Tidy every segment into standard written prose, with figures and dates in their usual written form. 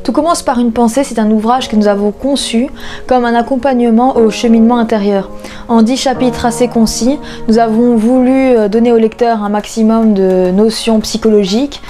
Tout commence par une pensée, c'est un ouvrage que nous avons conçu comme un accompagnement au cheminement intérieur. En 10 chapitres assez concis, nous avons voulu donner au lecteur un maximum de notions psychologiques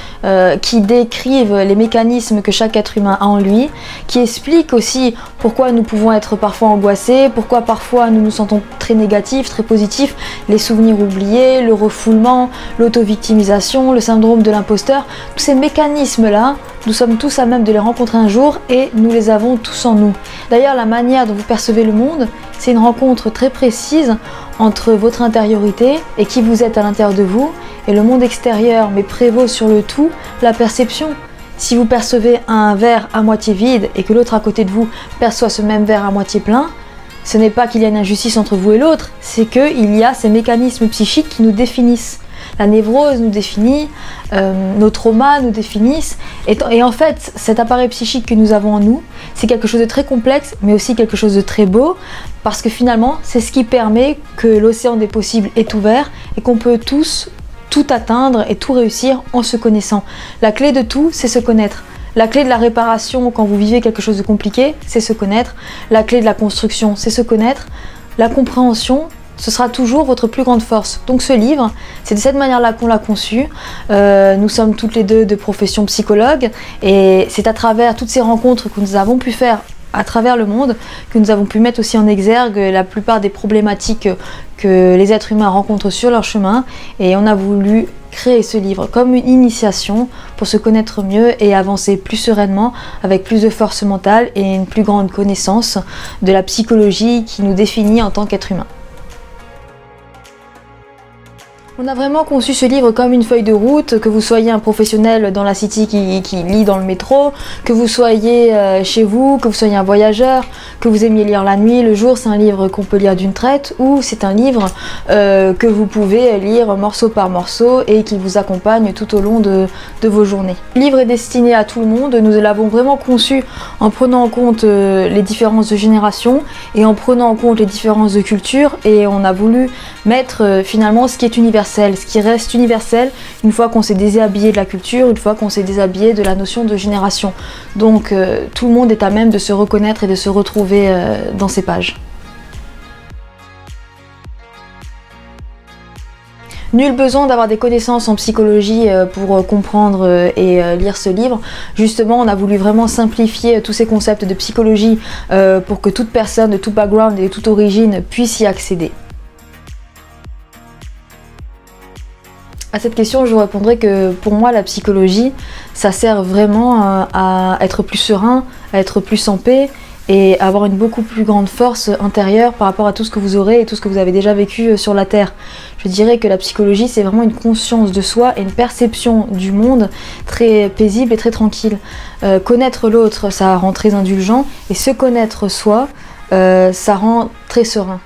qui décrivent les mécanismes que chaque être humain a en lui, qui expliquent aussi pourquoi nous pouvons être parfois angoissés, pourquoi parfois nous nous sentons très négatifs, très positifs, les souvenirs oubliés, le refoulement, l'auto-victimisation, le syndrome de l'imposteur. Tous ces mécanismes-là, nous sommes tous à même de les rencontrer un jour et nous les avons tous en nous. D'ailleurs, la manière dont vous percevez le monde, c'est une rencontre très précise entre votre intériorité et qui vous êtes à l'intérieur de vous et le monde extérieur, mais prévaut sur le tout la perception. Si vous percevez un verre à moitié vide et que l'autre à côté de vous perçoit ce même verre à moitié plein, ce n'est pas qu'il y a une injustice entre vous et l'autre, c'est qu'il y a ces mécanismes psychiques qui nous définissent. La névrose nous définit, nos traumas nous définissent, et en fait, cet appareil psychique que nous avons en nous, c'est quelque chose de très complexe, mais aussi quelque chose de très beau, parce que finalement, c'est ce qui permet que l'océan des possibles est ouvert et qu'on peut tous tout atteindre et tout réussir en se connaissant. La clé de tout, c'est se connaître. La clé de la réparation quand vous vivez quelque chose de compliqué, c'est se connaître. La clé de la construction, c'est se connaître. La compréhension, ce sera toujours votre plus grande force. Donc ce livre, c'est de cette manière-là qu'on l'a conçu. Nous sommes toutes les deux de profession psychologue et c'est à travers toutes ces rencontres que nous avons pu faire à travers le monde que nous avons pu mettre aussi en exergue la plupart des problématiques que les êtres humains rencontrent sur leur chemin, et on a voulu créer ce livre comme une initiation pour se connaître mieux et avancer plus sereinement avec plus de force mentale et une plus grande connaissance de la psychologie qui nous définit en tant qu'être humain. On a vraiment conçu ce livre comme une feuille de route, que vous soyez un professionnel dans la city qui lit dans le métro, que vous soyez chez vous, que vous soyez un voyageur, que vous aimiez lire la nuit, le jour, c'est un livre qu'on peut lire d'une traite, ou c'est un livre que vous pouvez lire morceau par morceau et qui vous accompagne tout au long de vos journées. Le livre est destiné à tout le monde, nous l'avons vraiment conçu en prenant en compte les différences de génération et en prenant en compte les différences de culture, et on a voulu mettre finalement ce qui est universel, ce qui reste universel une fois qu'on s'est déshabillé de la culture, une fois qu'on s'est déshabillé de la notion de génération. Donc tout le monde est à même de se reconnaître et de se retrouver dans ces pages. Nul besoin d'avoir des connaissances en psychologie pour comprendre et lire ce livre. Justement, on a voulu vraiment simplifier tous ces concepts de psychologie pour que toute personne de tout background et de toute origine puisse y accéder. À cette question, je vous répondrai que pour moi, la psychologie, ça sert vraiment à être plus serein, à être plus en paix et à avoir une beaucoup plus grande force intérieure par rapport à tout ce que vous aurez et tout ce que vous avez déjà vécu sur la Terre. Je dirais que la psychologie, c'est vraiment une conscience de soi et une perception du monde très paisible et très tranquille. Connaître l'autre, ça rend très indulgent, et se connaître soi, ça rend très serein.